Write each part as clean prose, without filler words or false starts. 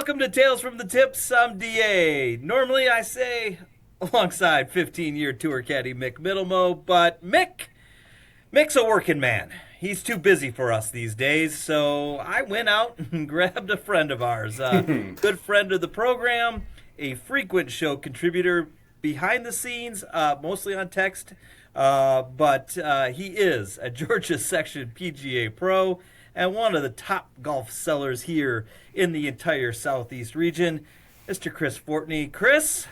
welcome to Tales from the Tips. I'm DA. Normally I say alongside 15-year tour caddy Mick Middlemo, but Mick's a working man. He's too busy for us these days, so I went out and grabbed a friend of ours, a good friend of the program, a frequent show contributor behind the scenes, mostly on text, but he is a Georgia Section PGA Pro and one of the top golf sellers here in the entire Southeast region, Mr. Chris Fortney. Chris,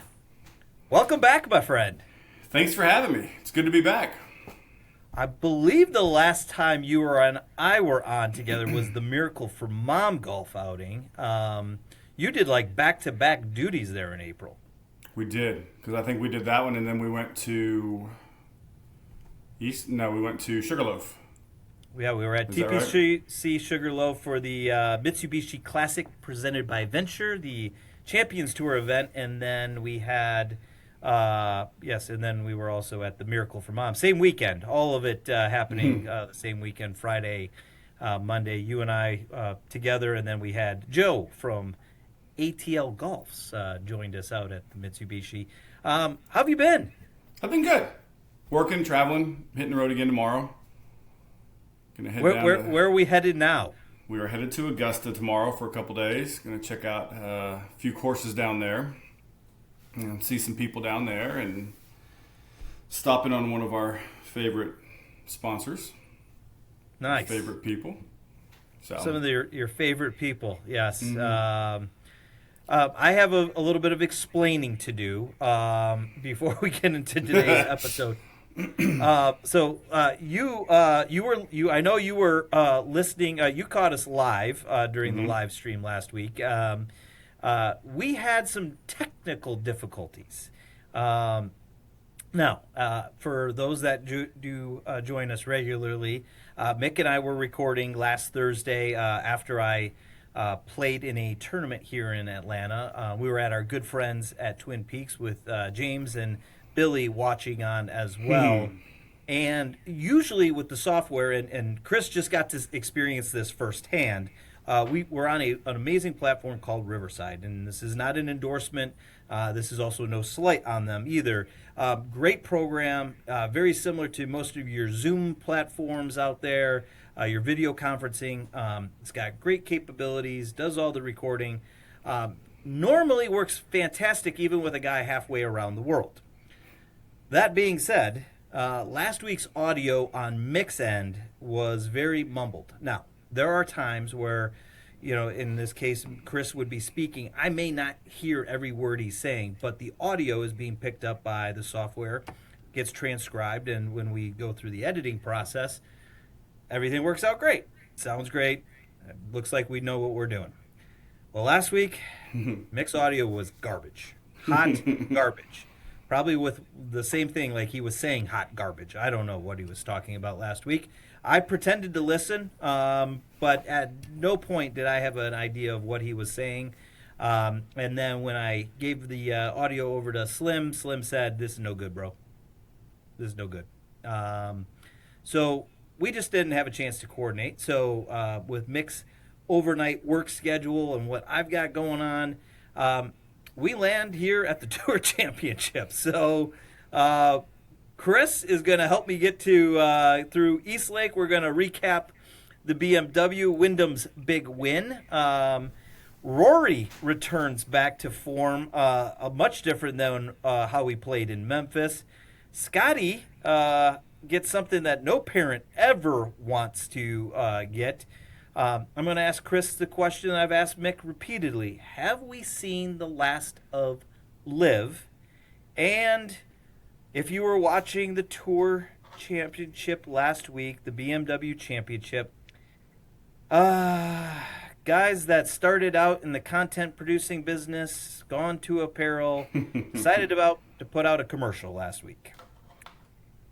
welcome back, my friend. Thanks for having me. It's good to be back. I believe the last time you were on, I were on together was the Miracle for Mom golf outing. You did like back-to-back duties there in April. We did, because I think we did that one, and then we went to we went to Sugarloaf. Yeah, we were at Is that right? TPC Sugarloaf for the Mitsubishi Classic presented by Venture, the Champions Tour event, and then we had, and then we were also at the Miracle for Mom. Same weekend, all of it happening the same weekend, Friday, Monday, you and I together, and then we had Joe from ATL Golfs joined us out at the Mitsubishi. How have you been? I've been good. Working, traveling, hitting the road again tomorrow. Gonna head down Where are we headed now? We are headed to Augusta tomorrow for a couple days. Gonna check out a few courses down there. And see some people down there and stopping on one of our favorite sponsors. Nice. Favorite people. So. Some of your favorite people, yes. Mm-hmm. I have a little bit of explaining to do before we get into today's episode. I know you were listening. You caught us live during the live stream last week. We had some technical difficulties. Now, for those that do join us regularly, Mick and I were recording last Thursday after I played in a tournament here in Atlanta. We were at our good friends at Twin Peaks with James and Billy watching on as well. And usually with the software, and Chris just got to experience this firsthand, we're on an amazing platform called Riverside, and this is not an endorsement. This is also no slight on them either. Great program, very similar to most of your Zoom platforms out there, your video conferencing. It's got great capabilities, does all the recording. Normally works fantastic even with a guy halfway around the world. That being said, last week's audio on Mick's end was very mumbled. Now, there are times where, in this case, Chris would be speaking. I may not hear every word he's saying, but the audio is being picked up by the software, gets transcribed, and when we go through the editing process, everything works out great. Sounds great. It looks like we know what we're doing. Well, last week, Mick's audio was garbage. Hot garbage. Probably with the same thing, like he was saying hot garbage. I don't know what he was talking about last week. I pretended to listen, but at no point did I have an idea of what he was saying. And then when I gave the audio over to Slim said, "This is no good, bro. This is no good." So we just didn't have a chance to coordinate. So with Mick's overnight work schedule and what I've got going on, we land here at the Tour Championship. So Chris is going to help me get to through East Lake. We're going to recap the BMW Wyndham's big win. Rory returns back to form, much different than how we played in Memphis. Scotty gets something that no parent ever wants to get. I'm going to ask Chris the question I've asked Mick repeatedly. Have we seen the last of LIV? And if you were watching the Tour Championship last week, the BMW Championship, guys that started out in the content producing business, gone to apparel, decided to put out a commercial last week.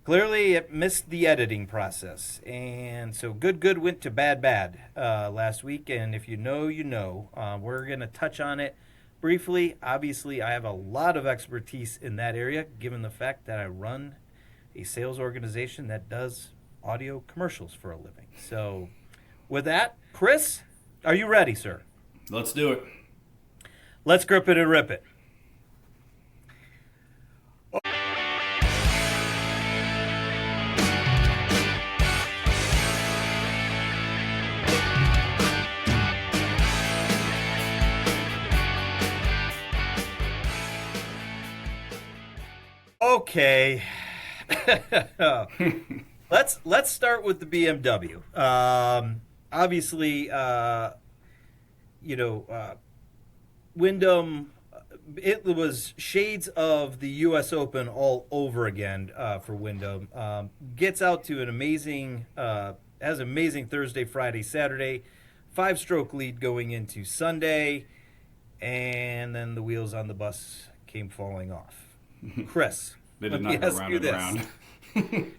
Clearly, it missed the editing process, and so good went to bad last week, and if you know, you know. We're going to touch on it briefly. Obviously, I have a lot of expertise in that area, given the fact that I run a sales organization that does audio commercials for a living. So with that, Chris, are you ready, sir? Let's do it. Let's grip it and rip it. Okay. Let's start with the BMW. Obviously, Wyndham. It was shades of the U.S. Open all over again for Wyndham. Gets out to an amazing, has amazing Thursday, Friday, Saturday, 5-stroke lead going into Sunday, and then the wheels on the bus came falling off. Chris, they did not go round and round.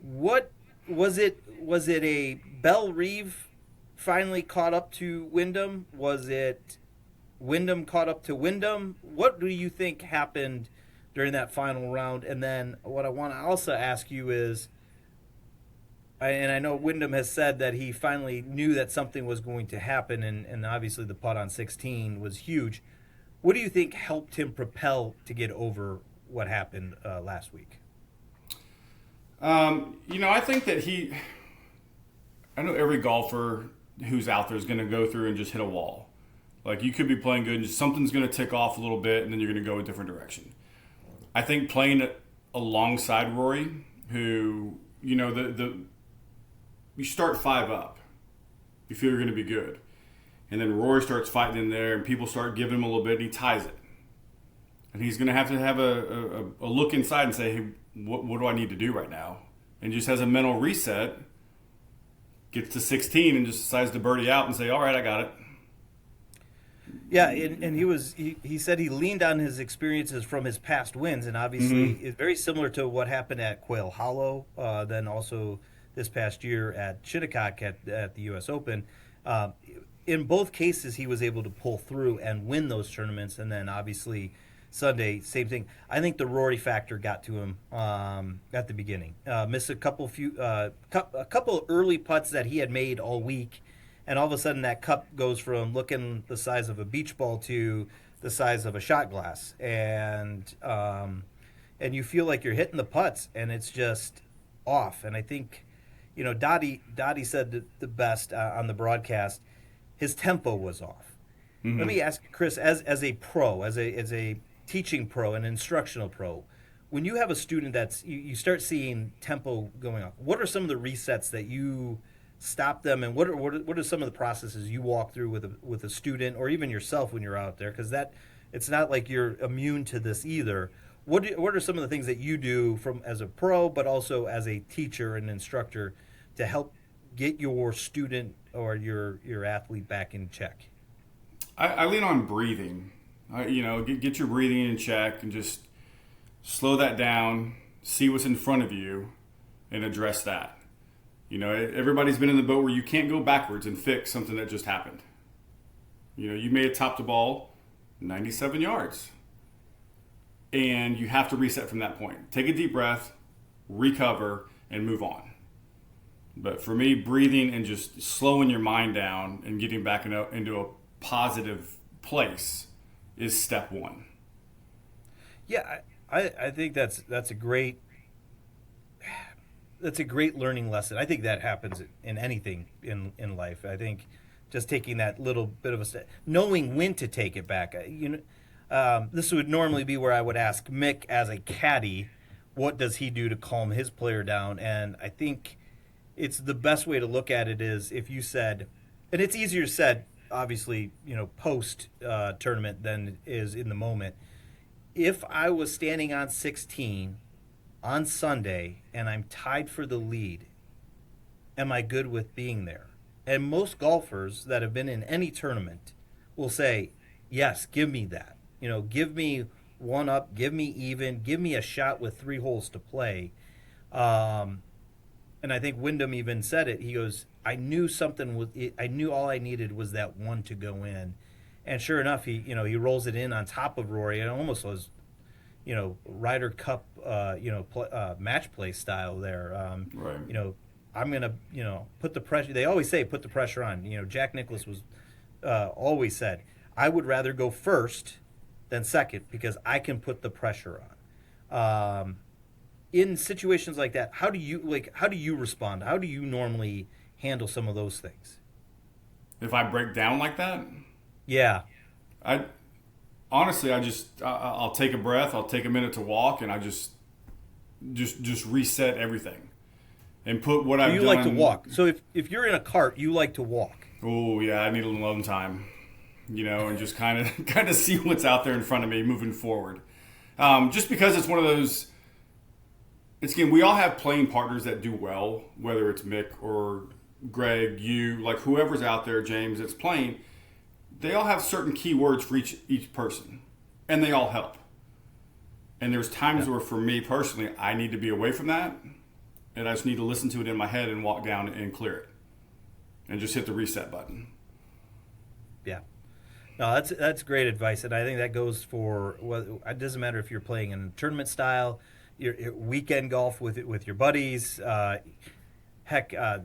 What was it? Was it a Belle Reeve finally caught up to Wyndham? Was it Wyndham caught up to Wyndham? What do you think happened during that final round? And then what I want to also ask you is, and I know Wyndham has said that he finally knew that something was going to happen, and obviously the putt on 16 was huge. What do you think helped him propel to get over what happened last week? I think that I know every golfer who's out there is going to go through and just hit a wall. Like, you could be playing good and just something's going to tick off a little bit and then you're going to go a different direction. I think playing alongside Rory, who, you start 5 up. You feel you're going to be good. And then Rory starts fighting in there and people start giving him a little bit and he ties it. And he's going to have a look inside and say, hey, what do I need to do right now? And just has a mental reset, gets to 16 and just decides to birdie out and say, all right, I got it. Yeah, and he said he leaned on his experiences from his past wins, and obviously it's very similar to what happened at Quail Hollow, then also this past year at Shinnecock at the U.S. Open. In both cases, he was able to pull through and win those tournaments, and then obviously Sunday, same thing. I think the Rory factor got to him at the beginning. Missed a couple early putts that he had made all week, and all of a sudden that cup goes from looking the size of a beach ball to the size of a shot glass, and you feel like you're hitting the putts, and it's just off. And I think, Dottie said the best on the broadcast. His tempo was off. Mm-hmm. Let me ask you, Chris, as a pro, as a teaching pro, an instructional pro, when you have a student that's you start seeing tempo going off, what are some of the resets that you stop them, and what are some of the processes you walk through with a student or even yourself when you're out there? Because it's not like you're immune to this either. What are some of the things that you do as a pro, but also as a teacher and instructor to help get your student or your athlete back in check? I lean on breathing. Get your breathing in check and just slow that down, see what's in front of you, and address that. Everybody's been in the boat where you can't go backwards and fix something that just happened. You may have topped the ball 97 yards, and you have to reset from that point. Take a deep breath, recover, and move on. But for me, breathing and just slowing your mind down and getting back into a positive place is step one. Yeah, I think that's a great learning lesson. I think that happens in anything in life. I think just taking that little bit of a step, knowing when to take it back. This would normally be where I would ask Mick as a caddy, what does he do to calm his player down? And I think it's the best way to look at it is if you said, and it's easier said, obviously, post tournament than it is in the moment. If I was standing on 16 on Sunday and I'm tied for the lead, am I good with being there? And most golfers that have been in any tournament will say, yes, give me that. Give me one up, give me even, give me a shot with 3 holes to play. And I think Wyndham even said it. He goes, I knew I knew all I needed was that one to go in. And sure enough, he rolls it in on top of Rory, and it almost was, Ryder Cup, match play style there. Right. I'm going to, put the pressure. They always say put the pressure on. Jack Nicklaus was always said, I would rather go first than second because I can put the pressure on. In situations like that, how do you respond? How do you normally handle some of those things? If I break down like that, Yeah. I honestly, I'll take a breath. I'll take a minute to walk, and I just reset everything and put what I've done. You like to walk. So if you're in a cart, you like to walk. Oh yeah, I need a alone time, and just kind of see what's out there in front of me moving forward. Just because it's one of those. Again, we all have playing partners that do well, whether it's Mick or Greg, you, like whoever's out there, James, that's playing. They all have certain keywords for each person, and they all help. And there's times where, for me personally, I need to be away from that, and I just need to listen to it in my head and walk down and clear it, and just hit the reset button. Yeah, no, that's great advice, and I think that goes for. Well, it doesn't matter if you're playing in tournament style, your weekend golf with your buddies. Heck, I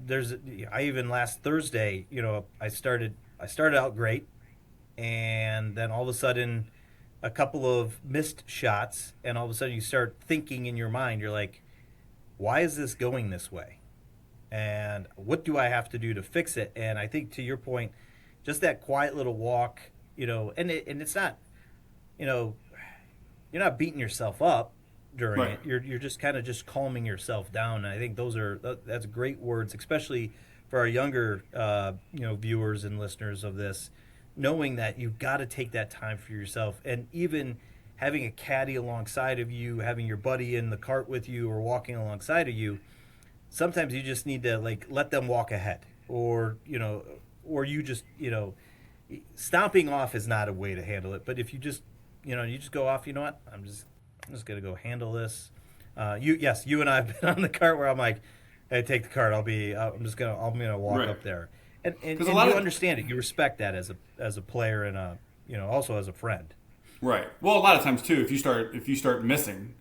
even last Thursday, I started out great, and then all of a sudden, a couple of missed shots, and all of a sudden you start thinking in your mind, you're like, why is this going this way? And what do I have to do to fix it? And I think to your point, just that quiet little walk, and it's not, you're not beating yourself up during right. it. You're just kind of just calming yourself down. And I think that's great words, especially for our younger, viewers and listeners of this, knowing that you've got to take that time for yourself. And even having a caddy alongside of you, having your buddy in the cart with you or walking alongside of you, sometimes you just need to let them walk ahead, or you just, stomping off is not a way to handle it. But if you just, you just go off, I'm just going to go handle this. You and I have been on the cart where I'm like, hey, take the cart. I'm going to walk right. up there. And you understand it. You respect that as a player and also as a friend. Right. Well, a lot of times too, if you start missing,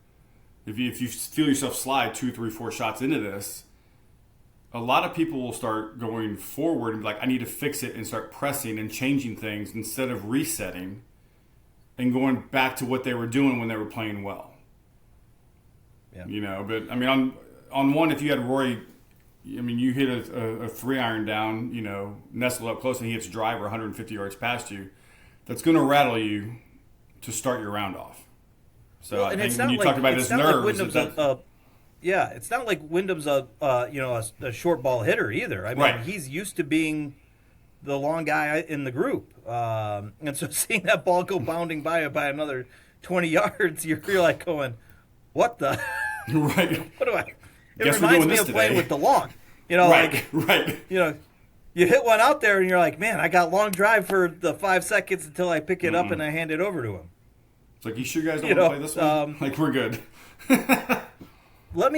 if you feel yourself slide 2, 3, 4 shots into this, a lot of people will start going forward and be like, I need to fix it, and start pressing and changing things instead of resetting and going back to what they were doing when they were playing well. Yeah. But I mean, on one, if you had Rory, you hit a 3-iron down, nestled up close, and he hits driver 150 yards past you, that's going to rattle you to start your round off. So I think when you talk about his nerves, it's not like Wyndham's a short ball hitter either. I mean, right. He's used to being the long guy in the group, and so seeing that ball go bounding by another 20 yards, you're like going, "What the?" Right. What do I? It Guess reminds me of today. playing with the long. Right. You hit one out there and you're like, man, I got long drive for the 5 seconds until I pick it up and I hand it over to him. It's like, you sure guys don't want to play this one? We're good. Let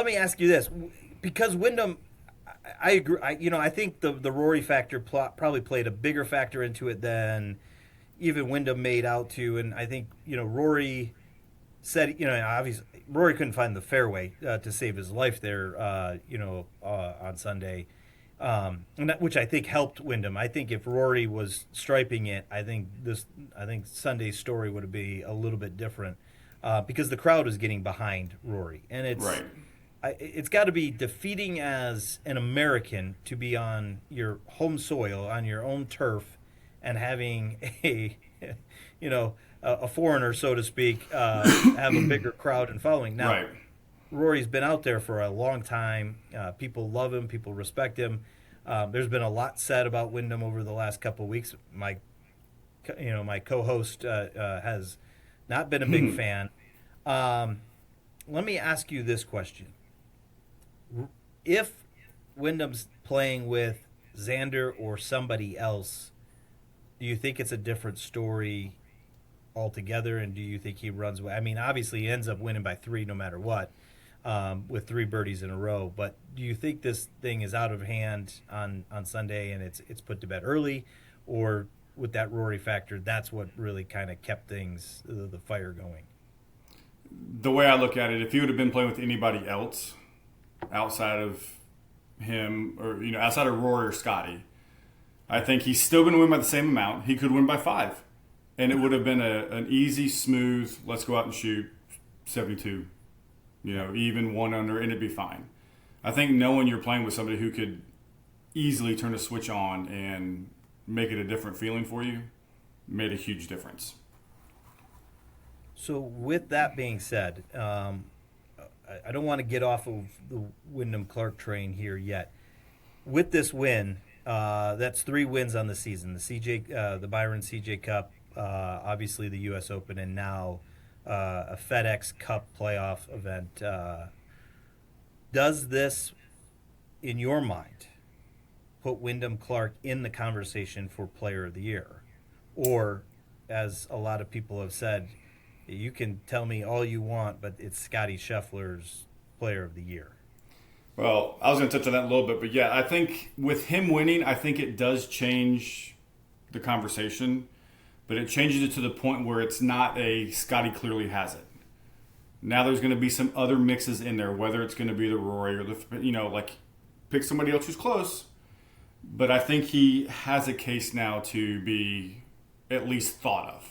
me ask you this, because Wyndham, I agree. I think the Rory factor probably played a bigger factor into it than even Wyndham made out to, and I think Rory said obviously Rory couldn't find the fairway to save his life there on Sunday, which I think helped Wyndham. I think if Rory was striping it, I think Sunday's story would be a little bit different because the crowd was getting behind Rory, and it's right. It's got to be defeating as an American to be on your home soil, on your own turf, and having a foreigner, so to speak, have a bigger crowd and following. Now, right. Rory's been out there for a long time. People love him. People respect him. There's been a lot said about Wyndham over the last couple of weeks. My co-host has not been a big fan. Let me ask you this question. If Wyndham's playing with Xander or somebody else, do you think it's a different story altogether, and do you think he runs away? I mean, obviously he ends up winning by 3 no matter what, with 3 birdies in a row, but do you think this thing is out of hand on Sunday and it's put to bed early, or with that Rory factor, that's what really kind of kept things, the fire going? The way I look at it, if he would have been playing with anybody else outside of him, or outside of Rory or Scotty, I think he's still going to win by the same amount. He could win by 5. And it would have been an easy, smooth, let's go out and shoot 72. Even 1 under, and it'd be fine. I think knowing you're playing with somebody who could easily turn a switch on and make it a different feeling for you made a huge difference. So with that being said, I don't want to get off of the Wyndham Clark train here yet. With this win, that's 3 wins on the season: the Byron CJ Cup, obviously the U.S. Open, and now a FedEx Cup playoff event. Does this, in your mind, put Wyndham Clark in the conversation for Player of the Year? Or, as a lot of people have said, you can tell me all you want, but it's Scottie Scheffler's Player of the Year. Well, I was going to touch on that a little bit, but yeah, I think with him winning, I think it does change the conversation, but it changes it to the point where it's not a Scottie clearly has it. Now there's going to be some other mixes in there, whether it's going to be the Rory or the, pick somebody else who's close. But I think he has a case now to be at least thought of.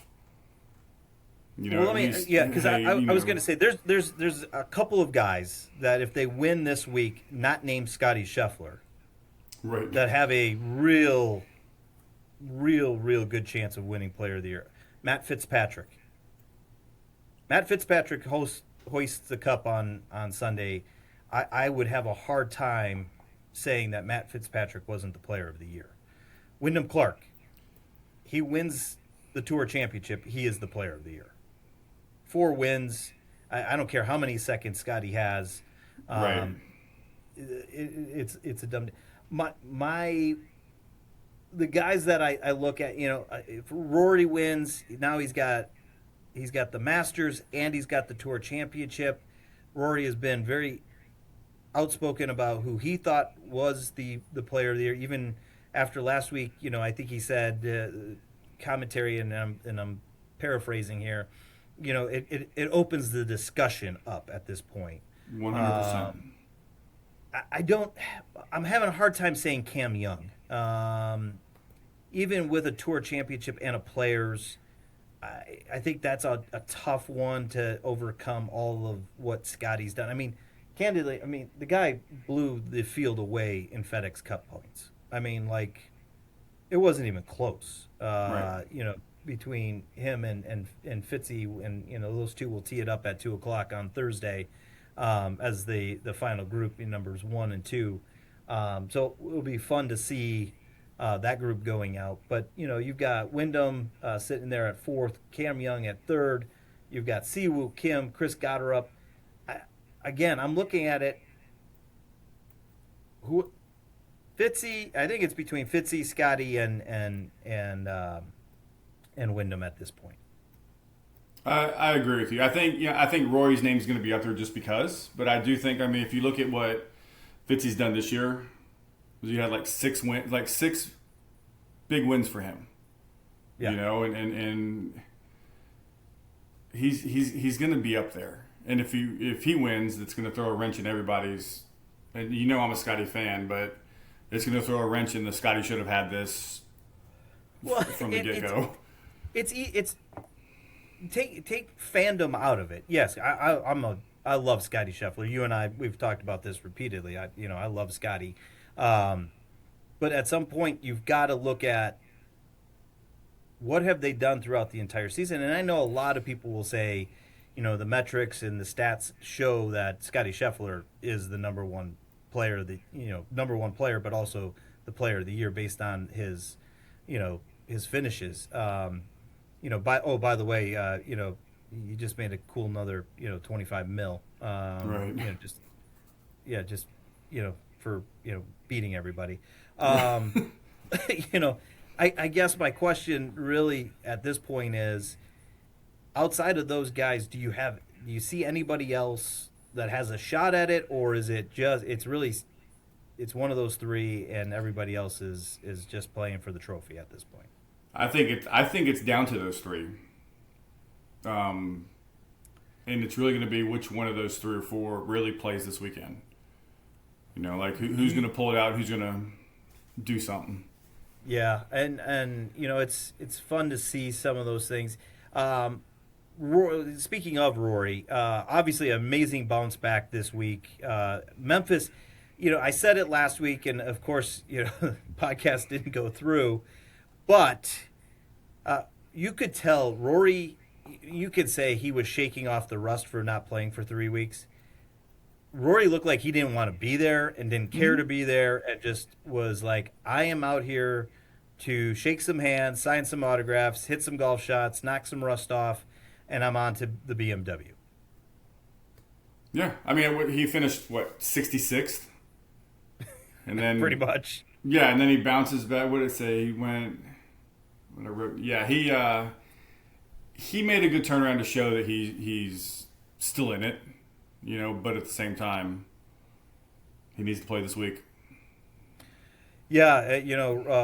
Because I was going to say there's a couple of guys that if they win this week, not named Scottie Scheffler, right, that have a real good chance of winning Player of the Year. Matt Fitzpatrick. Matt Fitzpatrick hoists the cup on Sunday. I would have a hard time saying that Matt Fitzpatrick wasn't the Player of the Year. Wyndham Clark, he wins the Tour Championship. He is the Player of the Year. 4 wins. I don't care how many seconds Scottie has. Right. It's a dumb. The guys that I look at, if Rory wins, now he's got the Masters and he's got the Tour Championship. Rory has been very outspoken about who he thought was the Player of the Year. Even after last week, I think he said commentary, and I'm paraphrasing here. It opens the discussion up at this point. 100%. I'm having a hard time saying Cam Young. Even with a Tour Championship and a Players, I think that's a tough one to overcome all of what Scottie's done. I mean, candidly, the guy blew the field away in FedEx Cup points. It wasn't even close. Right. Between him and Fitzy, and those two will tee it up at 2:00 on Thursday, as the final group in numbers 1 and 2. So it'll be fun to see that group going out. But you've got Wyndham sitting there at 4th, Cam Young at 3rd. You've got Siwoo Kim, Chris Gotterup. I'm looking at it. Fitzy? I think it's between Fitzy, Scottie, and Wyndham at this point. I agree with you. I think Rory's name is going to be up there just because. But I do think, if you look at what Fitzy's done this year, you had 6 wins, 6 big wins for him. Yeah. And he's going to be up there. And if he wins, it's going to throw a wrench in everybody's. And I'm a Scottie fan, but it's going to throw a wrench in the Scottie should have had this from the get-go. It's take fandom out of it. Yes, I love Scottie Scheffler. You and we've talked about this repeatedly. I love Scottie, but at some point you've got to look at what have they done throughout the entire season. And I know a lot of people will say, the metrics and the stats show that Scottie Scheffler is the number one player, but also the Player of the Year based on his finishes. By the way, you just made a cool another, 25 mil. Right. For beating everybody. I guess my question really at this point is, outside of those guys, do you see anybody else that has a shot at it, or is it just it's one of those 3 and everybody else is just playing for the trophy at this point? I think it's down to those 3. And it's really going to be which one of those 3 or 4 really plays this weekend. Who's going to pull it out, who's going to do something. Yeah, and it's fun to see some of those things. Speaking of Rory, obviously amazing bounce back this week. Memphis, I said it last week, and of course, the podcast didn't go through, but you could tell Rory. You could say he was shaking off the rust for not playing for 3 weeks. Rory looked like he didn't want to be there and didn't care to be there, and just was like, I am out here to shake some hands, sign some autographs, hit some golf shots, knock some rust off, and I'm on to the BMW. Yeah, I mean, he finished, 66th? And then Pretty much. Yeah, and then he bounces back. What did it say? He went... Yeah, he made a good turnaround to show that he's still in it, but at the same time, he needs to play this week. Yeah,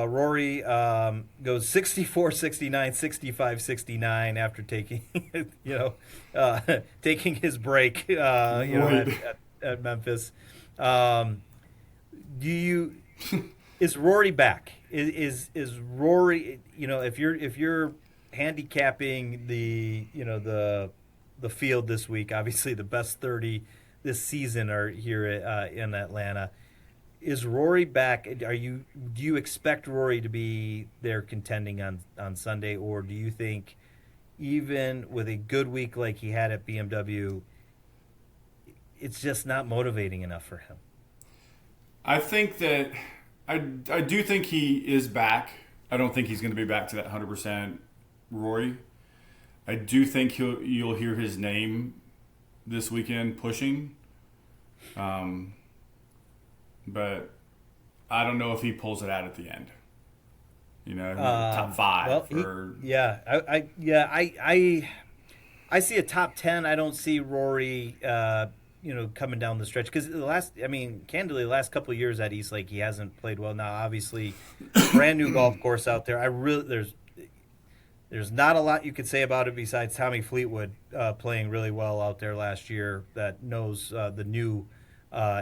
Rory goes 64, 69, 65, 69 after taking, taking his break, at Memphis. Is Rory back? Is Rory? If you're handicapping the field this week, obviously the best 30 this season are here in Atlanta. Is Rory back? Do you expect Rory to be there contending on Sunday, or do you think even with a good week like he had at BMW, it's just not motivating enough for him? I think that I do think he is back. I don't think he's going to be back to that 100% Rory. I do think you'll hear his name this weekend pushing. But I don't know if he pulls it out at the end. Top five. I see a top 10. I don't see Rory, coming down the stretch, because the last couple of years at East Lake, he hasn't played well. Now, obviously, brand new golf course out there. There's not a lot you could say about it besides Tommy Fleetwood playing really well out there last year that knows the new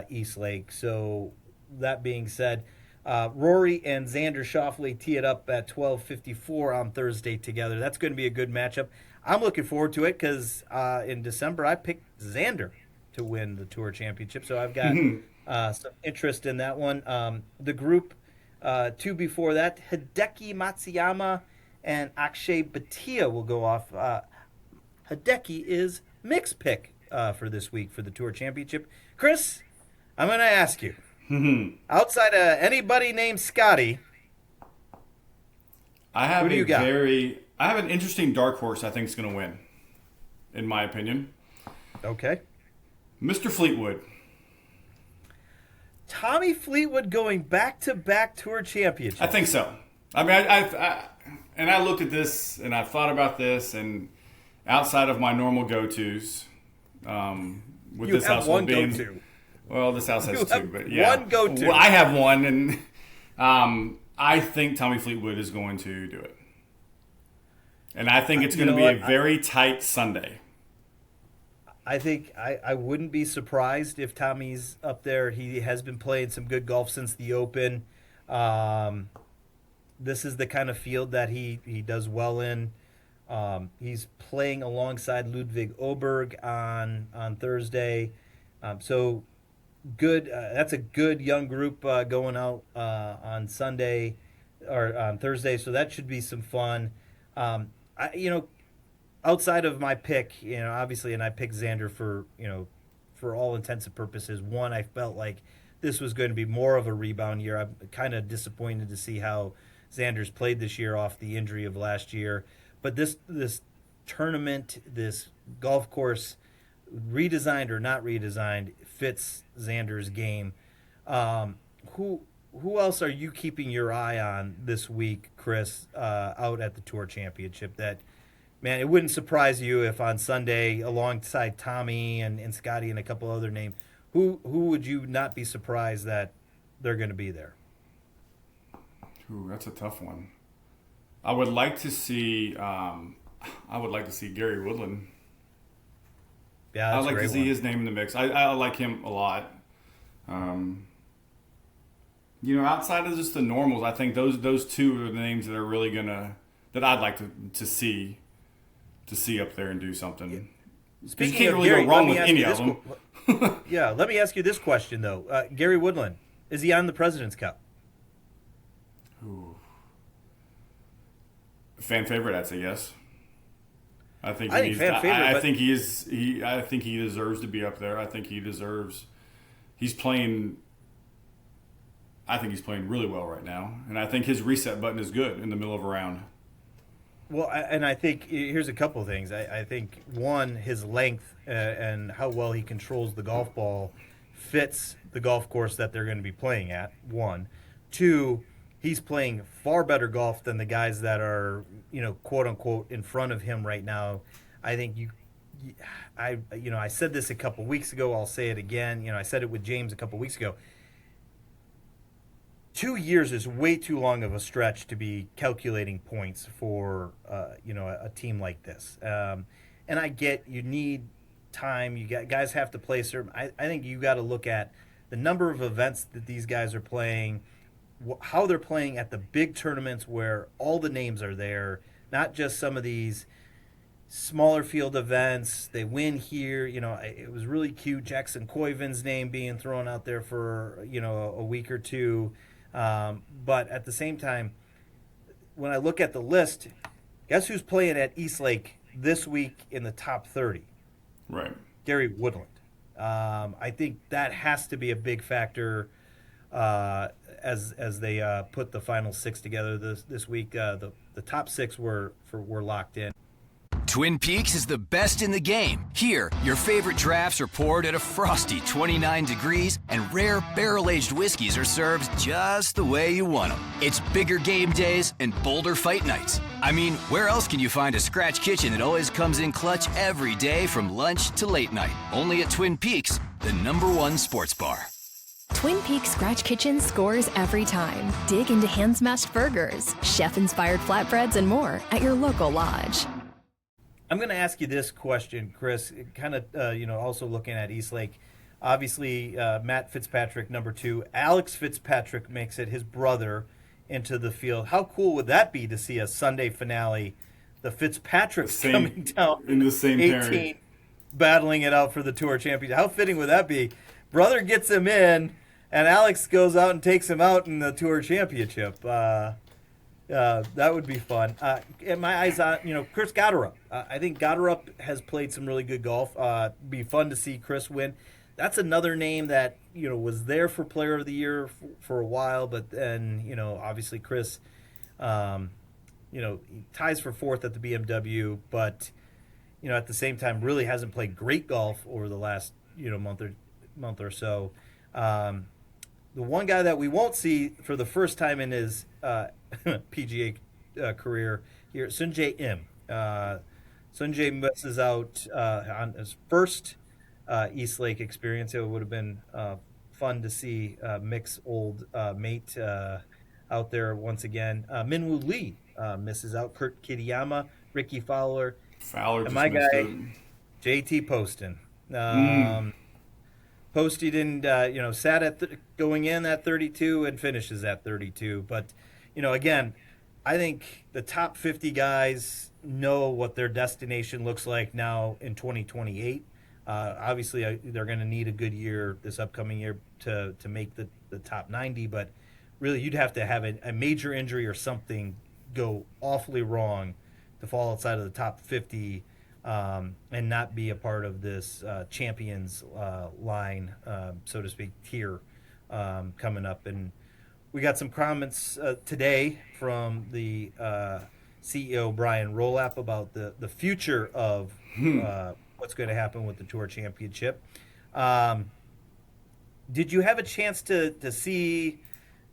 East Lake. So that being said, Rory and Xander Schauffele tee it up at 12:54 on Thursday together. That's going to be a good matchup. I'm looking forward to it because in December I picked Xander to win the Tour Championship, so I've got some interest in that one. The group two before that, Hideki Matsuyama and Akshay Bhatia will go off. Hideki is Mick's pick for this week for the Tour Championship. Chris, I'm going to ask you, outside of anybody named Scotty, I have who do you got? I have an interesting dark horse I think is going to win, in my opinion. Okay. Mr. Fleetwood. Tommy Fleetwood going back-to-back Tour Championships. I think so. I mean, I looked at this and I thought about this, and outside of my normal go-tos, with you this have house one being, go-to. Well, this house has You two, have but yeah, one go-to. Well, I have one, and I think Tommy Fleetwood is going to do it, and I think it's going to be a very tight Sunday. I think I wouldn't be surprised if Tommy's up there. He has been playing some good golf since the Open. This is the kind of field that he does well in. He's playing alongside Ludwig Oberg on Thursday. So good. That's a good young group going out on Sunday or on Thursday. So that should be some fun. Outside of my pick, obviously, and I picked Xander for all intents and purposes. One, I felt like this was going to be more of a rebound year. I'm kind of disappointed to see how Xander's played this year off the injury of last year. But this tournament, this golf course, redesigned or not redesigned, fits Xander's game. Who else are you keeping your eye on this week, Chris, out at the Tour Championship? That, man, it wouldn't surprise you if on Sunday, alongside Tommy and Scotty and a couple other names, who would you not be surprised that they're going to be there? Ooh, that's a tough one. I would like to see Gary Woodland. Yeah, I'd like to see his name in the mix. I like him a lot. Outside of just the normals, I think those two are the names that are really that I'd like to see up there and do something. Speaking you can't of really Gary, go wrong let with me ask any you of this them. Yeah, let me ask you this question though. Gary Woodland, is he on the President's Cup? Ooh. Fan favorite, I'd say yes. I think he is. I think he deserves to be up there. I think he deserves. He's playing. I think he's playing really well right now, and I think his reset button is good in the middle of a round. Well, and I think here's a couple of things. I think one, his length and how well he controls the golf ball fits the golf course that they're going to be playing at. One, two, he's playing far better golf than the guys that are, quote unquote, in front of him right now. I think I said this a couple weeks ago. I'll say it again. I said it with James a couple weeks ago. 2 years is way too long of a stretch to be calculating points for a team like this. And I get you need time. Guys have to play certain. I think you got to look at the number of events that these guys are playing, how they're playing at the big tournaments where all the names are there, not just some of these smaller field events. They win here. It was really cute. Jackson Koivin's name being thrown out there for a week or two. But at the same time, when I look at the list, guess who's playing at Eastlake this week in the top 30? Right. Gary Woodland. I think that has to be a big factor as they put the final six together this week. The top six were locked in. Twin Peaks is the best in the game. Here, your favorite drafts are poured at a frosty 29 degrees, and rare barrel-aged whiskeys are served just the way you want them. It's bigger game days and bolder fight nights. I mean, where else can you find a scratch kitchen that always comes in clutch every day from lunch to late night? Only at Twin Peaks, the #1 sports bar. Twin Peaks Scratch Kitchen scores every time. Dig into hand-smashed burgers, chef-inspired flatbreads, and more at your local lodge. I'm going to ask you this question, Chris, kind of, also looking at Eastlake. Obviously, Matt Fitzpatrick, number 2. Alex Fitzpatrick makes it, his brother, into the field. How cool would that be to see a Sunday finale, the Fitzpatricks coming down in the same 18, pairing, battling it out for the Tour Championship? How fitting would that be? Brother gets him in, and Alex goes out and takes him out in the Tour Championship. That would be fun. In my eyes, Chris Gotterup. I think Gotterup has played some really good golf. Be fun to see Chris win. That's another name that was there for Player of the Year for a while, but then obviously Chris, he ties for 4th at the BMW, but at the same time really hasn't played great golf over the last month or so. The one guy that we won't see for the first time in his PGA career here, Sungjae Im. Sungjae misses out on his first Eastlake experience. It would have been fun to see Mick's old mate out there once again. Minwoo Lee misses out. Kurt Kitayama, Ricky Fowler, and my guy JT Poston. Posty didn't, sat at going in at 32 and finishes at 32. But, again, I think the top 50 guys know what their destination looks like now in 2028. Obviously, they're going to need a good year this upcoming year to make the top 90. But really, you'd have to have a major injury or something go awfully wrong to fall outside of the top 50 and not be a part of this champions line, so to speak, tier coming up. And we got some comments today from the CEO, Brian Rolap, about the future of what's going to happen with the Tour Championship. Did you have a chance to see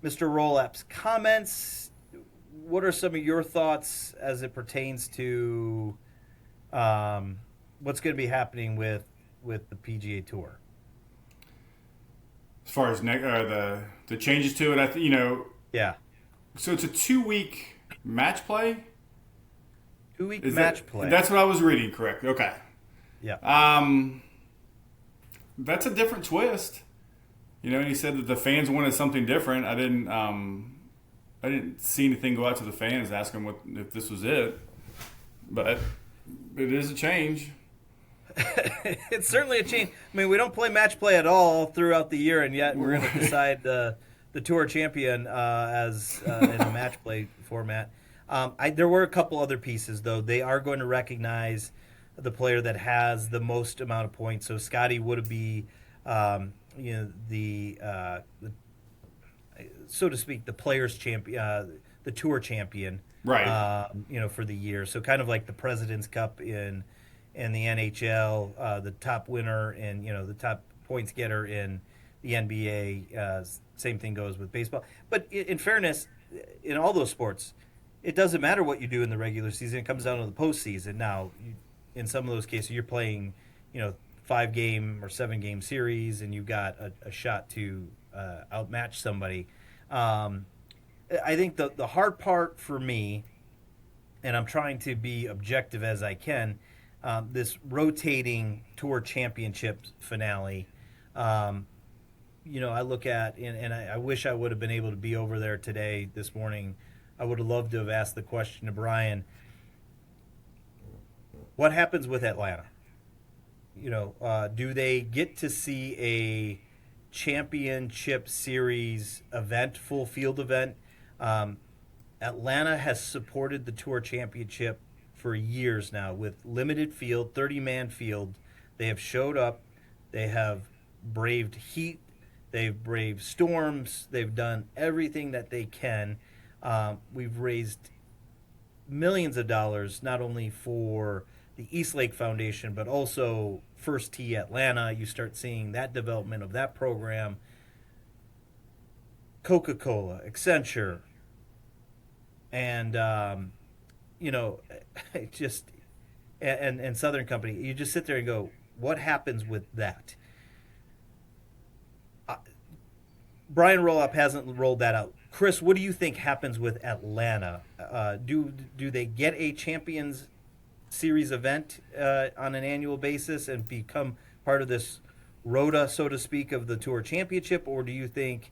Mr. Rolap's comments? What are some of your thoughts as it pertains to what's going to be happening with the PGA Tour? As far as the changes to it, Yeah. So it's a 2-week match play. 2-week match play. That's what I was reading. Correct. Okay. Yeah. That's a different twist. And he said that the fans wanted something different. I didn't see anything go out to the fans asking if this was it, but it is a change. It's certainly a change. I mean, we don't play match play at all throughout the year, and yet we're going to decide the tour champion as in a match play format. There were a couple other pieces, though. They are going to recognize the player that has the most amount of points. So Scotty would be, so to speak, the players' champion, the tour champion, right? For the year. So kind of like the President's Cup in the NHL, the top winner and the top points getter in the NBA. Same thing goes with baseball. But in fairness, in all those sports, it doesn't matter what you do in the regular season. It comes down to the postseason. Now, in some of those cases, you're playing, 5-game or 7-game series, and you've got a shot to outmatch somebody. I think the hard part for me, and I'm trying to be objective as I can, this rotating tour championship finale. I look at, and I wish I would have been able to be over there today, this morning. I would have loved to have asked the question to Brian, what happens with Atlanta? Do they get to see a championship series event, full field event? Atlanta has supported the tour championship for years now with limited field, 30-man field. They have showed up. They have braved heat. They've braved storms. They've done everything that they can. We've raised millions of dollars, not only for the East Lake Foundation, but also First Tee Atlanta. You start seeing that development of that program. Coca-Cola, Accenture, and just and Southern Company. You just sit there and go, what happens with that? Brian Roloff hasn't rolled that out. Chris, what do you think happens with Atlanta? Do they get a Champions Series event on an annual basis and become part of this rota, so to speak, of the Tour Championship, or do you think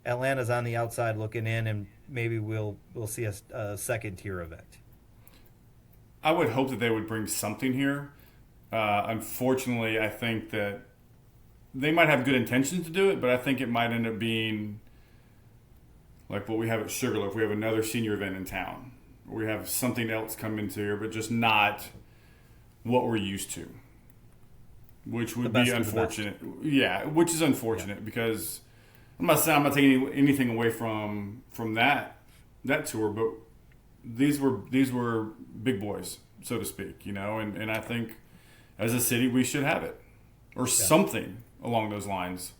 Atlanta's on the outside looking in and maybe we'll see a second-tier event? I would hope that they would bring something here. Unfortunately, I think that they might have good intentions to do it, but I think it might end up being like what we have at Sugarloaf. We have another senior event in town. We have something else come into here, but just not what we're used to, which would be unfortunate. Yeah, which is unfortunate because I'm not taking anything away from that tour, but these were big boys, so to speak, and I think as a city we should have it or something along those lines.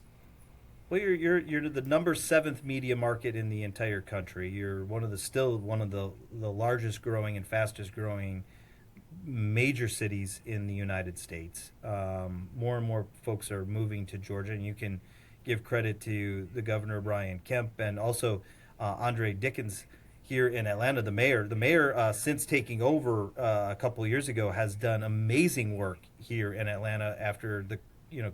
Well, you're the number 7th media market in the entire country. You're one of the largest growing and fastest growing major cities in the United States. More and more folks are moving to Georgia, and you can give credit to the governor, Brian Kemp, and also Andre Dickens here in Atlanta, the mayor. The mayor, since taking over a couple of years ago, has done amazing work here in Atlanta after the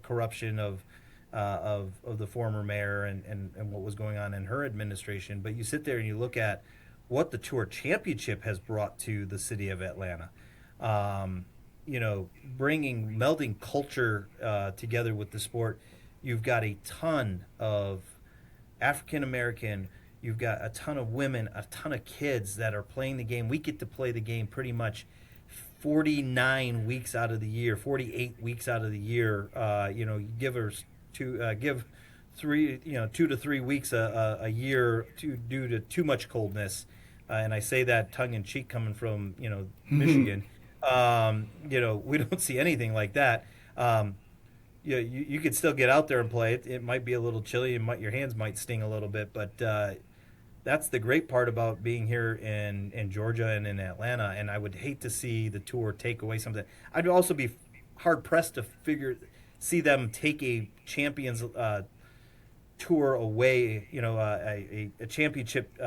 corruption of the former mayor and what was going on in her administration. But you sit there and you look at what the Tour Championship has brought to the city of Atlanta. Melding culture together with the sport. You've got a ton of African American, you've got a ton of women, a ton of kids that are playing the game. We get to play the game pretty much 49 weeks out of the year, 48 weeks out of the year. You give 2 to 3 weeks a year due to too much coldness, and I say that tongue in cheek, coming from Michigan. We don't see anything like that. You could still get out there and play. It might be a little chilly, and your hands might sting a little bit, but that's the great part about being here in Georgia and in Atlanta. And I would hate to see the tour take away something. I'd also be hard pressed to see them take a Champions Tour away, a championship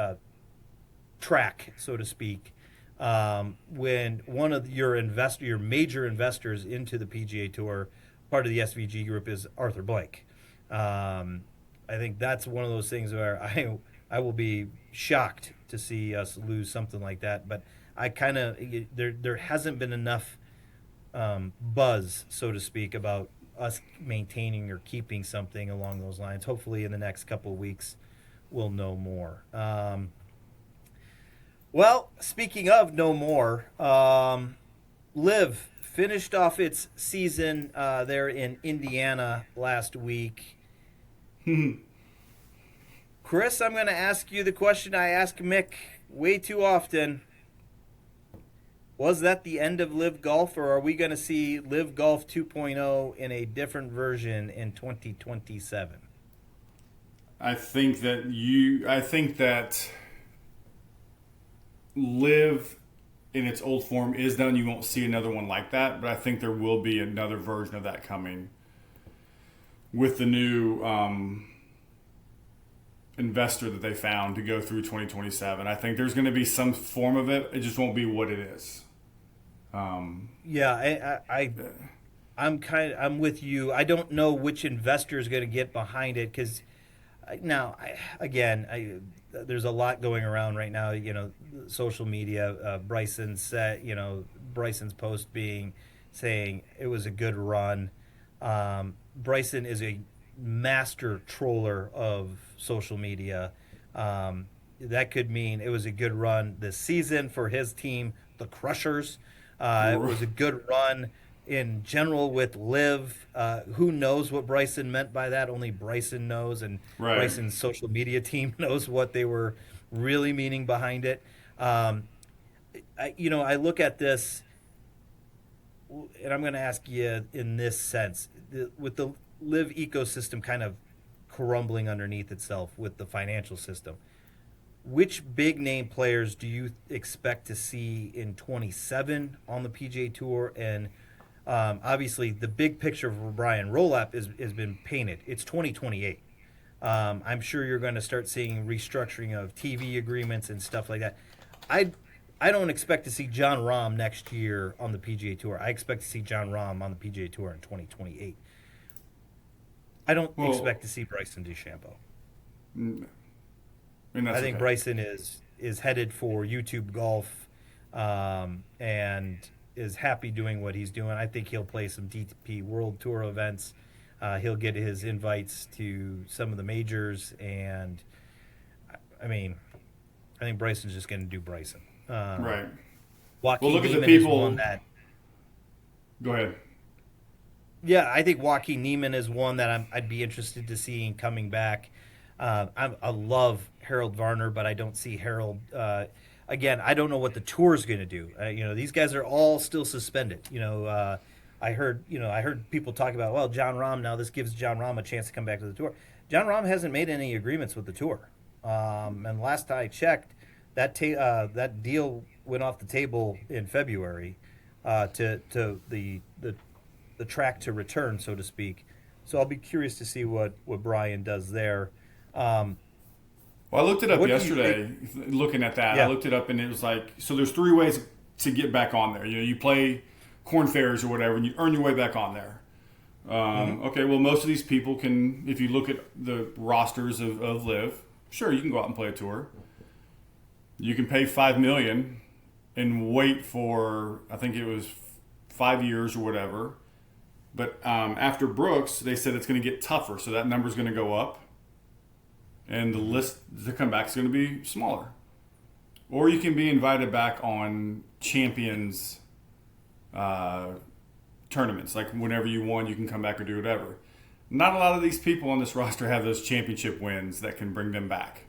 track, so to speak, when one of your major investors into the PGA Tour, part of the SVG group, is Arthur Blank. I think that's one of those things where I will be shocked to see us lose something like that. But I kind of there hasn't been enough buzz, so to speak, about us maintaining or keeping something along those lines. Hopefully, in the next couple of weeks, we'll know more. Well, speaking of no more, LIV finished off its season there in Indiana last week. Chris, I'm going to ask you the question I ask Mick way too often. Was that the end of LIV Golf, or are we going to see LIV Golf 2.0 in a different version in 2027? I think that LIV in its old form is done. You won't see another one like that, but I think there will be another version of that coming with the new investor that they found to go through 2027. I think there's going to be some form of it. It just won't be what it is. I'm with you. I don't know which investor is going to get behind it because there's a lot going around right now. Social media. Bryson's post saying it was a good run. Bryson is a master troller of social media. That could mean it was a good run this season for his team, the Crushers. It was a good run in general with LIV. Who knows what Bryson meant by that? Only Bryson knows, and right. Bryson's social media team knows what they were really meaning behind it. I look at this, and I'm going to ask you in this sense, with the LIV ecosystem kind of crumbling underneath itself with the financial system, which big name players do you expect to see in 27 on the PGA Tour? And obviously, the big picture for Brian Rolap has been painted. It's 2028. I'm sure you're going to start seeing restructuring of TV agreements and stuff like that. I don't expect to see Jon Rahm next year on the PGA Tour. I expect to see Jon Rahm on the PGA Tour in 2028. I don't expect to see Bryson DeChambeau. I think Bryson is headed for YouTube golf and is happy doing what he's doing. I think he'll play some DP World Tour events. He'll get his invites to some of the majors, and I think Bryson's just going to do Bryson. Right. Joaquin look at the Niemann people. is one that. Go ahead. Yeah, I think Joaquin Niemann is one that I'd be interested to see coming back. I love Harold Varner, but I don't see Harold. Again, I don't know what the tour is going to do. These guys are all still suspended. I heard people talk about, well, Jon Rahm, now this gives Jon Rahm a chance to come back to the tour. Jon Rahm hasn't made any agreements with the tour. And last I checked, that deal went off the table in February to the track to return, so to speak. So I'll be curious to see what Brian does there. Well, I looked it up yesterday, looking at that. Yeah. I looked it up, and it was like, so there's 3 ways to get back on there. You play Corn Fairs or whatever, and you earn your way back on there. Okay, well, most of these people can, if you look at the rosters of LIV, sure, you can go out and play a tour. You can pay $5 million and wait for, I think it was 5 years or whatever. But after Brooks, they said it's going to get tougher, so that number's going to go up. And the list to come back is going to be smaller. Or you can be invited back on Champions tournaments. Like whenever you won, you can come back or do whatever. Not a lot of these people on this roster have those championship wins that can bring them back.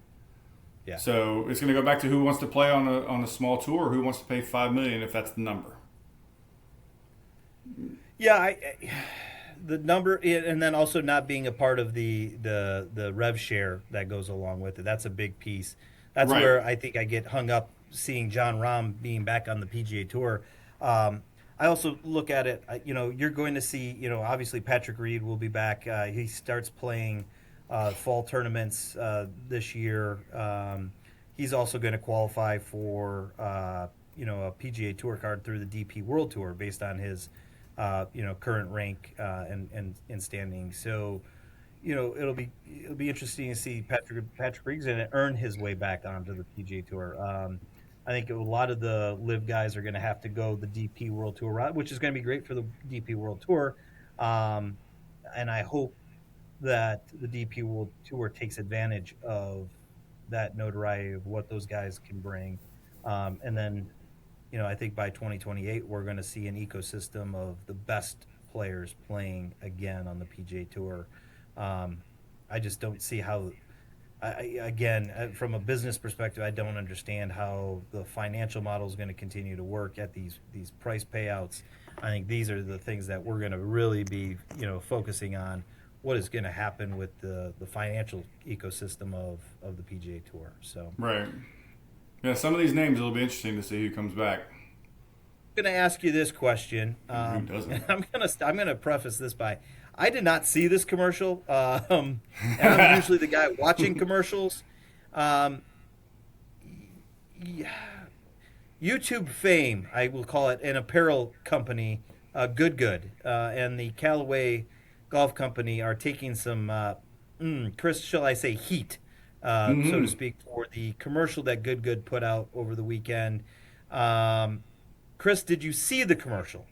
Yeah. So it's going to go back to who wants to play on a small tour or who wants to pay $5 million if that's the number. Yeah, the number, and then also not being a part of the rev share that goes along with it. That's a big piece. That's right. Where I think I get hung up seeing Jon Rahm being back on the PGA Tour. I also look at it, you're going to see, obviously Patrick Reed will be back. He starts playing fall tournaments this year. He's also going to qualify for, a PGA Tour card through the DP World Tour based on his current rank and standing. So, it'll be interesting to see Patrick Reed earn his way back onto the PGA Tour. I think a lot of the LIV guys are going to have to go the DP World Tour route, which is going to be great for the DP World Tour. And I hope that the DP World Tour takes advantage of that notoriety of what those guys can bring. And then, I think by 2028, we're going to see an ecosystem of the best players playing again on the PGA Tour. I just don't see how, from a business perspective, I don't understand how the financial model is going to continue to work at these price payouts. I think these are the things that we're going to really be, focusing on. What is going to happen with the financial ecosystem of the PGA Tour? So right, yeah. Some of these names it'll be interesting to see who comes back. I'm going to ask you this question. Who doesn't? I'm going to preface this by, I did not see this commercial. And I'm usually the guy watching commercials. YouTube fame, I will call it, an apparel company, Good, and the Callaway Golf Company are taking some, Chris, shall I say, heat, so to speak, for the commercial that Good put out over the weekend. Chris, did you see the commercial?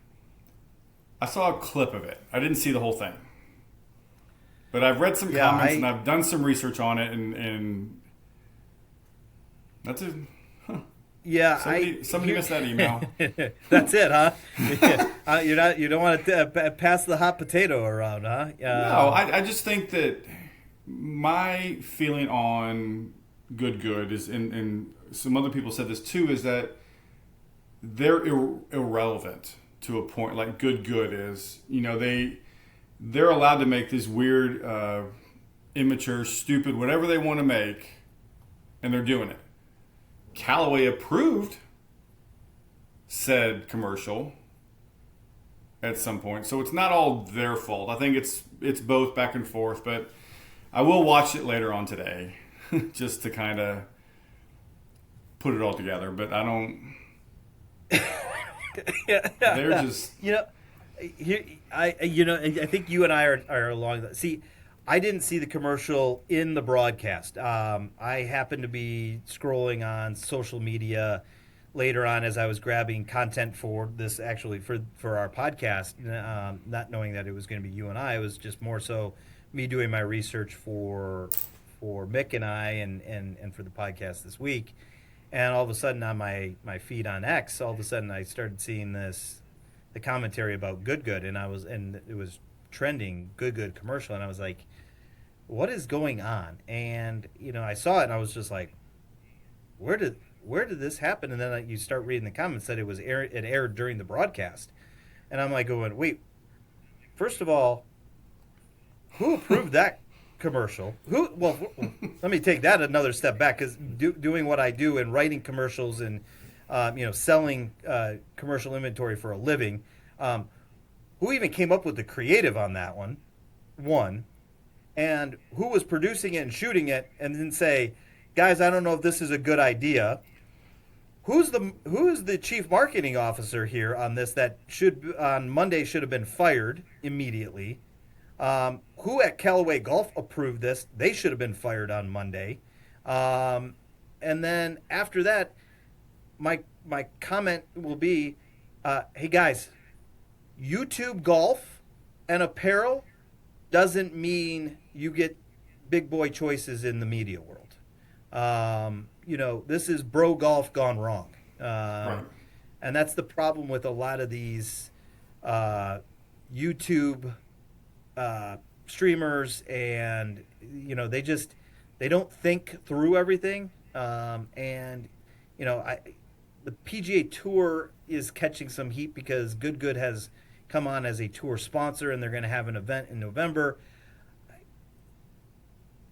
I saw a clip of it. I didn't see the whole thing. But I've read some comments and I've done some research on it, and that's it. Huh. Yeah, somebody missed that email. That's it, huh? You don't want to pass the hot potato around, huh? No, I just think that my feeling on Good is, and some other people said this too, is that they're irrelevant to a point. Like Good is, they're allowed to make this weird, immature, stupid, whatever they want to make, and they're doing it. Callaway approved said commercial at some point, so it's not all their fault. I think it's both back and forth, but I will watch it later on today just to kind of put it all together. But I don't. They're just I think you and I are along that. See, I didn't see the commercial in the broadcast. I happened to be scrolling on social media later on as I was grabbing content for this, actually for our podcast, not knowing that it was going to be you and I. It was just more so me doing my research for Mick and I and for the podcast this week. And all of a sudden on my feed on X, all of a sudden I started seeing the commentary about Good, and it was trending Good commercial, and I was like, what is going on? And I saw it and I was just like, where did this happen? And then you start reading the comments that it aired during the broadcast, and I'm like going, wait, first of all, who approved that commercial? Well, let me take that another step back, because doing what I do and writing commercials and selling commercial inventory for a living, who even came up with the creative on that one, and who was producing it and shooting it, and then say, guys, I don't know if this is a good idea. Who is the chief marketing officer here on this that on Monday should have been fired immediately? Who at Callaway Golf approved this? They should have been fired on Monday. And then after that, my comment will be, hey guys, YouTube golf and apparel doesn't mean you get big boy choices in the media world. This is bro golf gone wrong. Right. And that's the problem with a lot of these YouTube streamers, and they don't think through everything. The PGA Tour is catching some heat because Good has come on as a tour sponsor, and they're going to have an event in November.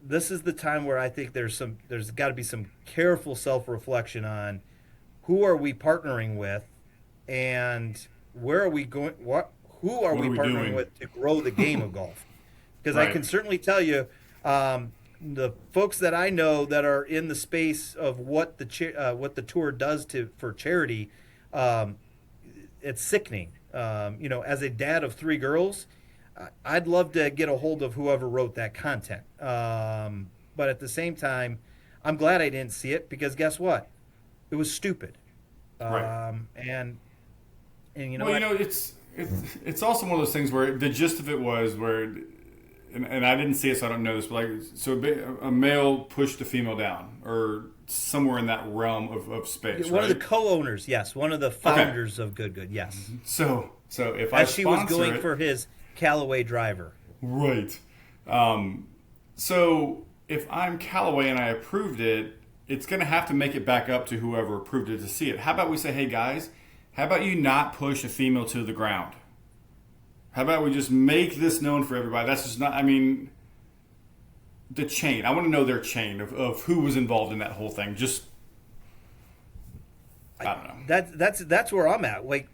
This is the time where I think there's got to be some careful self-reflection on who are we partnering with, and where are we going? Who are we partnering with to grow the game of golf? Because right. I can certainly tell you, the folks that I know that are in the space of what the tour does for charity, it's sickening. As a dad of 3 girls, I'd love to get a hold of whoever wrote that content. But at the same time, I'm glad I didn't see it because guess what? It was stupid. Right. And you know well, what? you know, it's also one of those things where the gist of it was where, and I didn't see it, so I don't know this, but a male pushed a female down, or somewhere in that realm of space. One right? of the co-owners, yes. One of the founders of Good, yes. So if As I she was sponsor going it, for his Callaway driver. right. So if I'm Callaway and I approved it, it's going to have to make it back up to whoever approved it to see it. How about we say, hey guys, how about you not push a female to the ground? How about we just make this known for everybody? That's just not, I mean, the chain. I want to know their chain of who was involved in that whole thing. Just, I don't know. That's where I'm at. Like,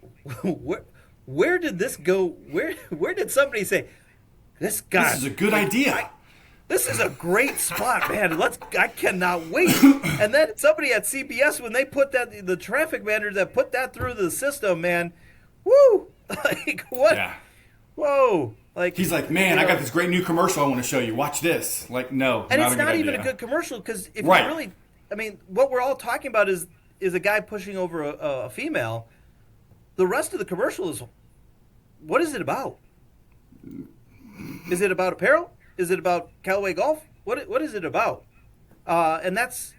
where did this go? Where did somebody say, this guy? This is a good idea. This is a great spot, man. I cannot wait. And then somebody at CBS, when they put that, the traffic manager that put that through the system, man, woo! Like, what? Yeah. Whoa. Like, He's like, man, I got this great new commercial I want to show you. Watch this. Like, no, and not it's a good not even idea. a good commercial because if Right. you really, I mean, what we're all talking about is a guy pushing over a female. The rest of the commercial is, what is it about? Is it about apparel? Is it about Callaway Golf? What is it about? And that's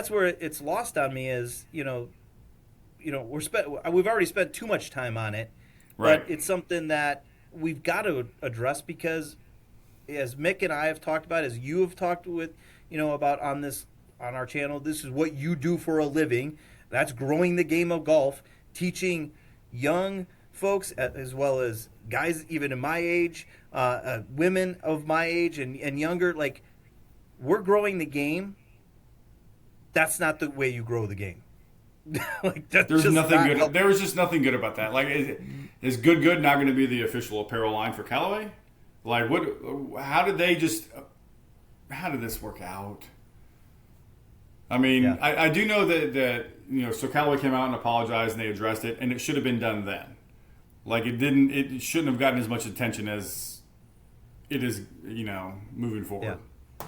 where it's lost on me. Is we've already spent too much time on it, Right. but it's something that we've got to address because, as Mick and I have talked about, as you have talked with about on our channel, this is what you do for a living. That's growing the game of golf, teaching young folks as well as guys even in my age, women of my age and younger. Like, we're growing the game. That's not the way you grow the game. Like, that's There's just nothing not good. helpful. There was just nothing good about that. Like, is good not going to be the official apparel line for Callaway? Like, what? How did How did this work out? I mean, Yeah. I do know that so Callaway came out and apologized and they addressed it, and it should have been done then. Like, it shouldn't have gotten as much attention as it is, moving forward. Yeah.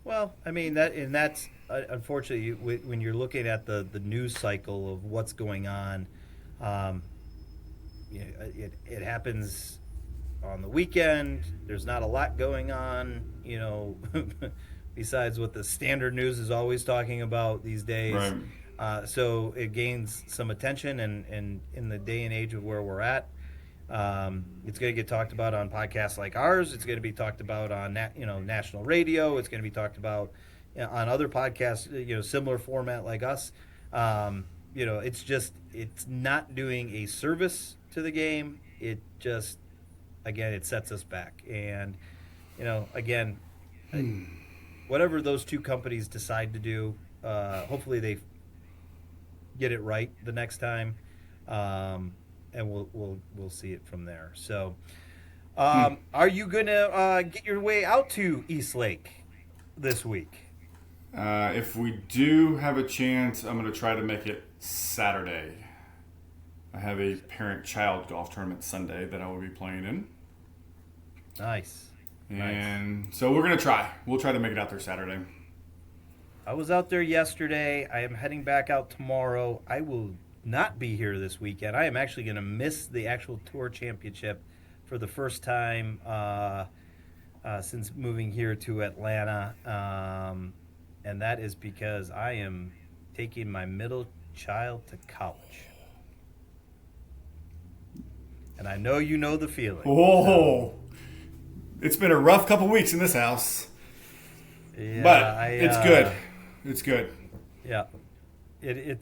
Well, I mean that's unfortunately when you're looking at the news cycle of what's going on, it happens on the weekend. There's not a lot going on, besides what the standard news is always talking about these days. Right. So it gains some attention, and in the day and age of where we're at, it's going to get talked about on podcasts like ours. It's going to be talked about on national radio. It's going to be talked about on other podcasts, similar format like us. It's not doing a service to the game. It just, again, it sets us back. And whatever those two companies decide to do, hopefully they get it right the next time, and we'll see it from there. So, are you gonna get your way out to East Lake this week? If we do have a chance, I'm going to try to make it Saturday. I have a parent-child golf tournament Sunday that I will be playing in. Nice. And so we're going to try. We'll try to make it out there Saturday. I was out there yesterday. I am heading back out tomorrow. I will not be here this weekend. I am actually going to miss the actual Tour Championship for the first time since moving here to Atlanta. And that is because I am taking my middle child to college. And I know you know the feeling. Oh, it's been a rough couple weeks in this house. Yeah, but it's good. It's good. Yeah, it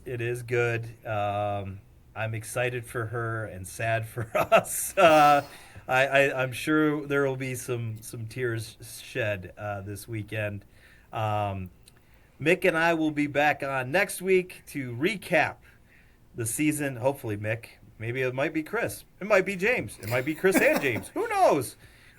is good. I'm excited for her and sad for us. I'm sure there will be some tears shed this weekend. Mick and I will be back on next week to recap the season. Hopefully, Mick. Maybe it might be Chris. It might be James. It might be Chris and James. Who knows?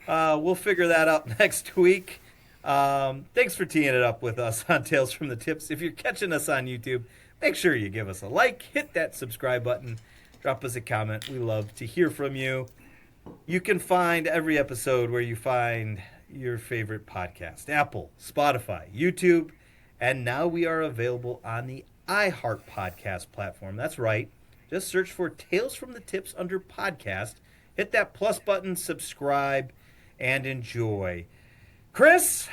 We'll figure that out next week. Thanks for teeing it up with us on Tales from the Tips. If you're catching us on YouTube, make sure you give us a like, hit that subscribe button, drop us a comment. We love to hear from you. You can find every episode where you find your favorite podcast: Apple, Spotify, YouTube, and now we are available on the iHeart podcast platform. That's right. Just search for Tales from the Tips under podcast. Hit that plus button, subscribe, and enjoy. Chris,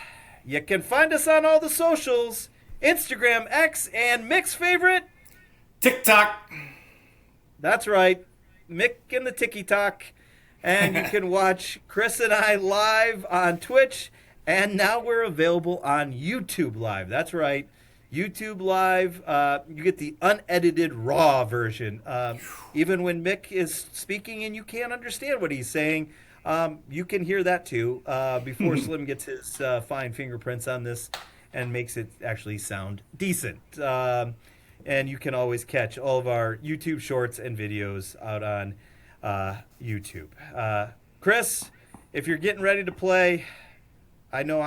you can find us on all the socials: Instagram, X, and Mick's favorite, TikTok. That's right, Mick and the TikTok. And you can watch Chris and I live on Twitch. And now we're available on YouTube Live. That's right, YouTube Live. You get the unedited raw version. Even when Mick is speaking and you can't understand what he's saying, you can hear that too before Slim gets his fine fingerprints on this and makes it actually sound decent. And you can always catch all of our YouTube shorts and videos out on YouTube. Chris, if you're getting ready to play, I know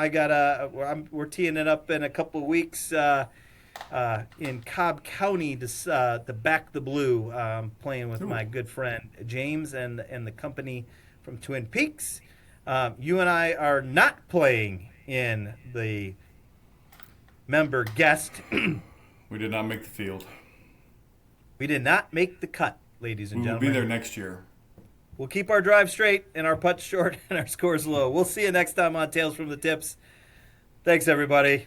we're teeing it up in a couple of weeks in Cobb County to back the blue, playing with my good friend James and the company from Twin Peaks. You and I are not playing in the member guest. We did not make the field. We did not make the cut, ladies and We will gentlemen. be there next year. We'll keep our drive straight and our putts short and our scores low. We'll see you next time on Tales from the Tips. Thanks, everybody.